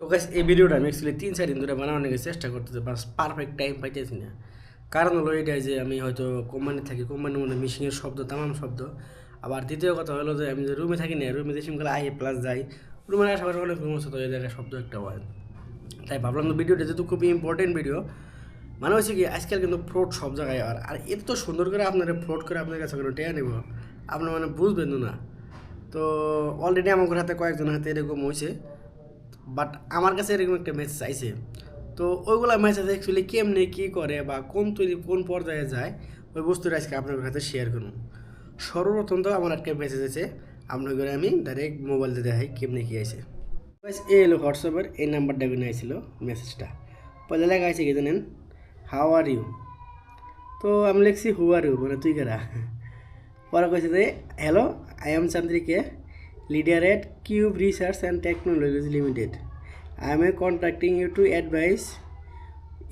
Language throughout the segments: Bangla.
তো গাইস এই ভিডিওটা আমি অ্যাকচুয়ালি 3-4 দিন ধরে বানানোর চেষ্টা করতেছি, বাস পারফেক্ট টাইম পাইতেছি না। কারণ হলো এটাই যে আমি হয়তো কোম্পানি থাকি, কোম্পানির মধ্যে মিশিংয়ের শব্দ, তামাম শব্দ। আবার দ্বিতীয় কথা হলো যে আমি যে রুমে থাকি না, রুমে যে সিমগুলো আই প্লাস যাই, রুমের আশেপাশে অনেক রুম আছে, তো এই জায়গায় শব্দ একটা হয়। তাই ভাবলাম তো ভিডিওটা যেহেতু খুবই ইম্পর্টেন্ট ভিডিও, মানে হচ্ছে কি আজকাল কিন্তু ফ্রড সব জায়গায়। আর এত তো সুন্দর করে আপনারা ফ্রড করে আপনার কাছে কোনো টেয়া নেব, আপনার মানে বুঝবেন না। তো অলরেডি আমার হাতে কয়েকজনের হাতে এরকম হয়েছে, বাট আমার কাছে এরকম একটা মেসেজ আইছে। তো ওইগুলা মেসেজ অ্যাকচুয়ালি কেমনে কী করে বা কোন তৈরি কোন পর্যায়ে যায়, ওই বস্তুটা আজকে আপনার কাছে শেয়ার করুন। সর্বপ্রথম তো আমার একটা মেসেজ আছে, আপনার করে আমি ডাইরেক্ট মোবাইল দিয়ে দেখাই কেমনে কী আছে। এই এলো হোয়াটসঅ্যাপের এই নাম্বারটা কিনে আইছিল মেসেজটা। পয়লা লেখা আছে কি জানেন, হাউ আর ইউ। তো আমি লিখছি হু আর ইউ, মানে তুই কারা। পরে কইছে যে hello, I am Chandrike, leader at Cube Research and Technologies Limited. I am contacting you to advise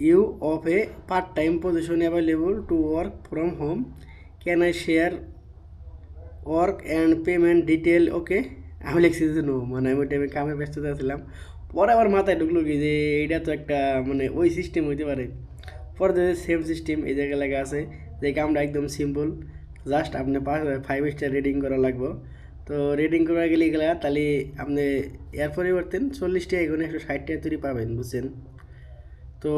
you of a part-time position available to work from home. Can I share work and payment detail? Okay. আমি লিখছি যে নো, মানে আমি ওই টাইমে কামে ব্যস্ত ছিলাম। পরে আবার মাথায় ঢুকলো কি যে এইটা তো একটা মানে ওই সিস্টেম হইতে পারে। পরে যে সেম সিস্টেম এই জায়গায় লেখা আছে যে কামটা একদম সিম্পল, জাস্ট আপনি 5 স্টার রেটিং করা লাগবে। তো রেটিং করা গেলে গেলে তাহলে আপনি এর পরিবর্তে 40 টাকা এগুলো 160 টাকা তৈরি পাবেন, বুঝছেন। তো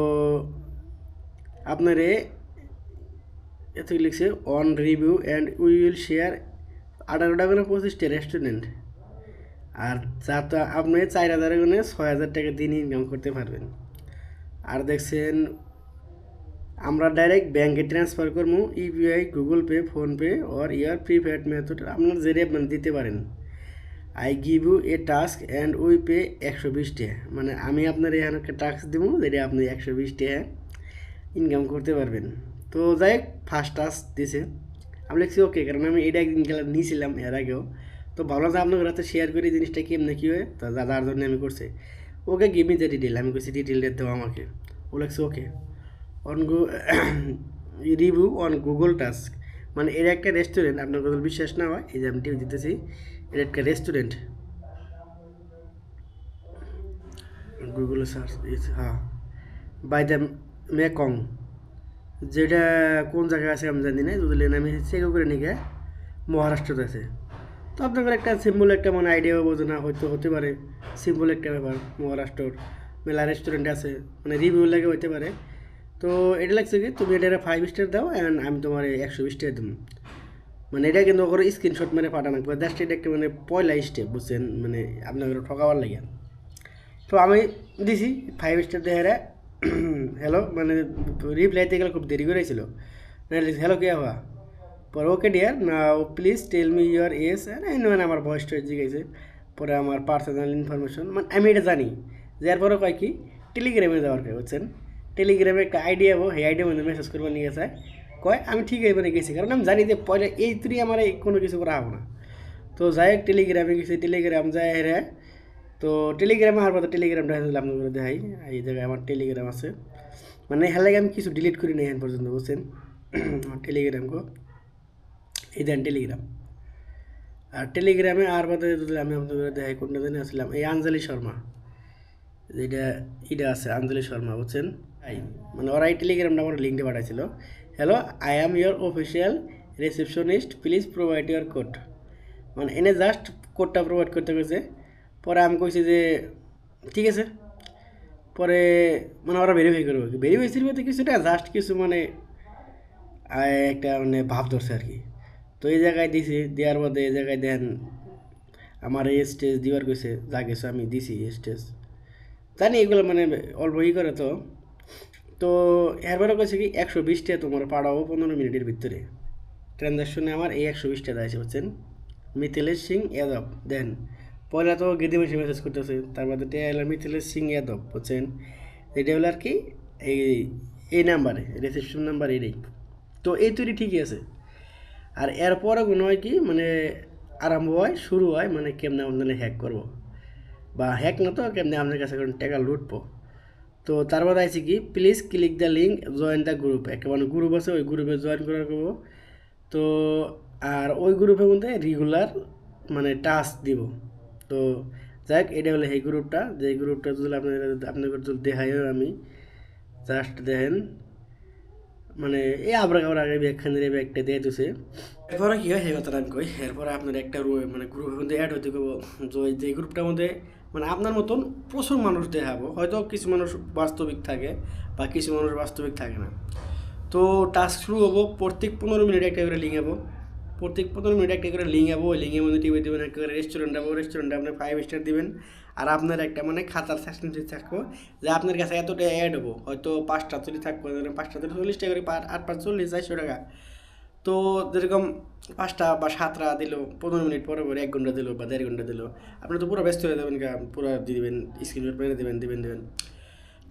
আপনারে এত লিখছে on review and we will share 18 টাকা করে 25টা রেস্টুরেন্ট। আর যা তো আপনি 4,000 গুণে 6,000 টাকা দিন ইনকাম করতে পারবেন। আর দেখছেন আমরা ডাইরেক্ট ব্যাঙ্কে ট্রান্সফার করবো, UPI, Google Pay, PhonePe or your prepaid method আপনার যেটা আপনি দিতে পারেন। I give you a task and we pay 120 টাকা, মানে আমি আপনার এখানে একটা টাস্ক দেবো যেটা আপনি 120 টাকা ইনকাম করতে পারবেন। তো যাই হোক ফার্স্ট টাস্ক দিছে, আমি লিখছি ওকে, কারণ আমি এটা একদিন খেলা নিয়েছিলাম এর আগেও। তো ভাবলাম যে আপনার হাতে শেয়ার করি জিনিসটা কেমনে কী হয়, তো যার জন্য আমি করছি। Okay give me the detail, আমি করছি ডিটেলটা দেবো আমাকে। ও লিখছে okay on review on Google task, মানে এর একটা রেস্টুরেন্ট, আপনার কথা বিশ্বাস না হয় এই যে আমি টিভি দিতেছি, এর একটা রেস্টুরেন্ট গুগলে সার্চ হ্যাঁ, বাই দ্য মেকং, যেটা কোন জায়গায় আছে আমি জানি না, যদি আমি চেক করে নিয়ে মহারাষ্ট্রতে আছে। তো আপনাদের একটা সিম্পল একটা মানে আইডিয়া পাবো যে না হয়তো হতে পারে সিম্পল একটা ব্যাপার, মহারাষ্ট্রর মেলা রেস্টুরেন্ট আছে, মানে রিভিউ লাগে হতে পারে। তো এটা লাগছে কি তুমি এটা 5 স্টার দাও অ্যান্ড আমি তোমার 120 টাকা দেবো, মানে এটা কিন্তু ওখানে স্ক্রিনশট মেরে পাঠানো জাস্ট এটা একটা মানে পয়লা স্টেপ, বুঝছেন, মানে আপনাদের ঠকাবার লাগে। তো আমি দিছি 5 স্টার দেখে হ্যালো, মানে রিপ্লাইতে গেলে খুব দেরি করেছিল, হ্যালো কে হওয়া। পরে okay dear now please tell me your age, মানে আমার বয়সটা জিজ্ঞেসে। পরে আমার পার্সোনাল ইনফরমেশন, মানে আমি এটা জানি যে এরপরে কয় কি টেলিগ্রামে যাওয়ার কে, বুঝছেন। টেলিগ্রামে একটা আইডিয়া হবো, সেই আইডিয়া মধ্যে মেসেজ করবো নিয়ে গেছে। কয় আমি ঠিক এইবারে গেছি, কারণ আমি জানি যে পরে এই তুই আমার কোনো কিছু করা হবো না। তো যাই হোক টেলিগ্রামে গেছি, টেলিগ্রাম যায় হেরে। তো টেলিগ্রামে হওয়ার পর টেলিগ্রামটা আপনার করে দেখাই, এই জায়গায় আমার টেলিগ্রাম আছে, মানে হেলে আমি কিছু ডিলিট করি নাই এখন পর্যন্ত, বুঝছেন। টেলিগ্রাম কো এই দেন টেলিগ্রাম। আর টেলিগ্রামে আর বাদে যদি আমি আপনাদের দেখাই কোনটা জানি আসলাম, এই আঞ্জলি শর্মা, যেটা এটা আছে আঞ্জলি শর্মা, বুঝছেন। তাই মানে ওরা এই টেলিগ্রামটা আমার লিঙ্কটা পাঠাইছিল, hello I am your official receptionist, please provide your code, মানে এনে জাস্ট কোডটা প্রোভাইড করতে গেছে। পরে আমি কইছি যে ঠিক আছে। পরে মানে ওরা ভেরিফাই করবো, ভেরিফাই বলতে কিছুটা জাস্ট কিছু মানে একটা মানে ভাব ধরছে আর কি। তো এই জায়গায় দিছি, দেওয়ার মধ্যে এই জায়গায় দেন আমার এই স্টেজ দিবার কইছে, যা কিছু আমি দিছি স্টেজ, জানি এগুলো মানে অল্প ই করে। তো তো এরপরে কইছে কি 120 টাকা তোমার পাঠাবো 15 মিনিটের ভিতরে। ট্রানজ্যাকশনে আমার এই 120 টাকা আছে, বুঝছেন। মিথিলেশ সিং যাদব দেন, পয়লা তো গেদি মাসে মেসেজ করতেছে, তার মধ্যে টেয়া এলো মিথিলেশ সিং যাদব, বুঝছেন। এটা হলো আর কি এই এই নাম্বারে রিসেপশন নাম্বার এটাই। তো এই তৈরি ঠিকই আছে। আর এরপরে কোনো হয় কি মানে আরম্ভ হয়, শুরু হয় মানে কেমনে আপনারা হ্যাক করবো, বা হ্যাক না তো কেমনে আপনার কাছে কোনো টাকা লুটবো। তো তারপর আছে কি please click the link join the group, একটা মানে গ্রুপ আছে, ওই গ্রুপে জয়েন করার করবো। তো আর ওই গ্রুপের মধ্যে রেগুলার মানে টাস্ক দিব। তো যাক এটা হলো এই গ্রুপটা, যে গ্রুপটা যদি আপনাদের যদি দেখাইও আমি জাস্ট দেখেন, মানে এই আবরা খাবার আগে ব্যাগখানের এই ব্যাগটা দিয়ে দিছে। এরপরে কী হয় সেই কথাটা আমি কই। এরপরে আপনার একটা মানে গ্রুপের মধ্যে অ্যাড হইতে গেবো, যে গ্রুপটার মধ্যে মানে আপনার মতন প্রচুর মানুষ দেখাবো। হয়তো কিছু মানুষ বাস্তবিক থাকে বা কিছু মানুষ বাস্তবিক থাকে না। তো টাস্ক শুরু হবো, প্রত্যেক 15 মিনিট একটা করে লিঙ্ক যাবো, প্রত্যেক 15 মিনিট একটা করে লিঙ্ক যাবো। ওই লিঙ্কের মধ্যে টিপে দেবেন একটা করে রেস্টুরেন্ট যাবো, রেস্টুরেন্টে আপনি 5 স্টার দিবেন। আর আপনার একটা মানে খাতার সেকশন থাকবো যে আপনার কাছে এতটা অ্যাড হবো, হয়তো 5টা চল্লিশ থাকবো, 5টা 40 টাকা করে, 8 5 40 400 টাকা। তো যেরকম 5টা বা 7টা দিল, 15 মিনিট পরে পরে 1 ঘন্টা দিল বা 1.5 ঘন্টা দিল, আপনি তো পুরো ব্যস্ত হয়ে যাবেন, পুরো দিয়ে দেবেন, স্ক্রিন মেরে দেবেন।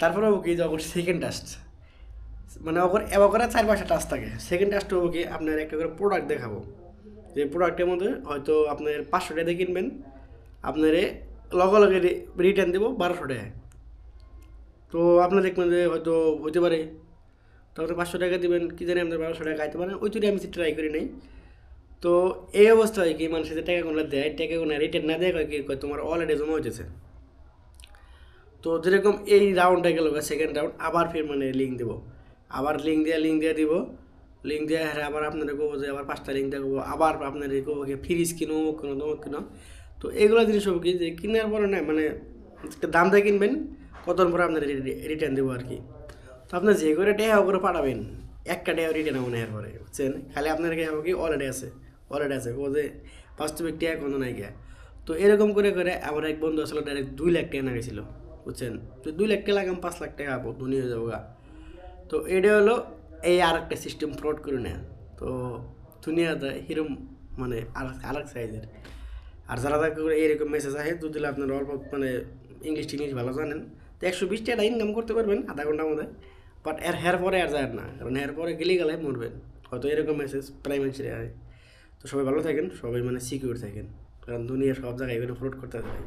তারপরে কি যখন সেকেন্ড টাস্ক, মানে এবার করে 4-5টা টাস্ক থাকে। সেকেন্ড টাস্কটা হবো কি আপনার একটা করে প্রোডাক্ট দেখাবো, যে প্রোডাক্টের মধ্যে হয়তো আপনার 500 টাকা দিয়ে কিনবেন, আপনার লগে রিটার্ন দেবো 1200 টাকায়। তো আপনার দেখবেন যে হয়তো হতে পারে, তো আপনি 500 টাকা দেবেন, কী জানি আপনার 1200 টাকা খাইতে পারেন, ওই জন্য আমি ট্রাই করি নাই। তো এই অবস্থা হয় কি, মানুষের যে টাকাগুলো দেয়, টাকাগুলো রিটার্ন না দেয় কি তোমার অলরেডি জমা হইতেছে। তো যেরকম এই রাউন্ডটা গেল, সেকেন্ড রাউন্ড, আবার ফির মানে লিঙ্ক দেবো, আবার লিঙ্ক দিয়ে দিব, লিঙ্ক দিয়ে হ্যাঁ আবার আপনাদের কবো যে আবার 5টা লিঙ্ক দেবো, আবার আপনাদের কবো কি ফ্রিজ কিনো, অমুক কিনো, তমুক কিনো। তো এগুলো জিনিস হবে কি যে কেনার পরে না মানে একটা দাম দিয়ে কিনবেন, কতক্ষণ পরে আপনার রিটার্ন দেবো আর কি। তো আপনার যে করে টাকা করে পাঠাবেন, একটা টাকা রিটার্ন হবো না এর পরে, বুঝছেন। খালি আপনার কি হবে কি অলরেডি আছে ও যে বাস্তবিক টাকা কোনো নাই গিয়া। তো এরকম করে করে আমার এক বন্ধু আসলে ডাইরেক্ট 2 লাখ টাকা না গেছিলো, বুঝছেন। তো 2 লাখ টাকা লাগাম, 5 লাখ টাকা পাবো, ধনী হয়ে যাবো গা। তো এটা হলো এই আর একটা সিস্টেম ফ্রড করে নেয়। তো দুনিয়াতে হিরম মানে আরেক সাইজের। আর যারা করে এইরকম মেসেজ আসে, যদি আপনার অল্প মানে ইংলিশ ভালো জানেন, তো 120 টাকা ইনকাম করতে পারবেন আধা ঘন্টার মধ্যে। বাট এর পরে আর যায় না, কারণ এর পরে গেলে মরবেন, হয়তো এরকম মেসেজ প্রায় মানুষের হয়। তো সবাই ভালো থাকেন, সবাই মানে সিকিউর থাকেন, কারণ দুনিয়া সব জায়গায় এখানে ফ্রড করতে হয়।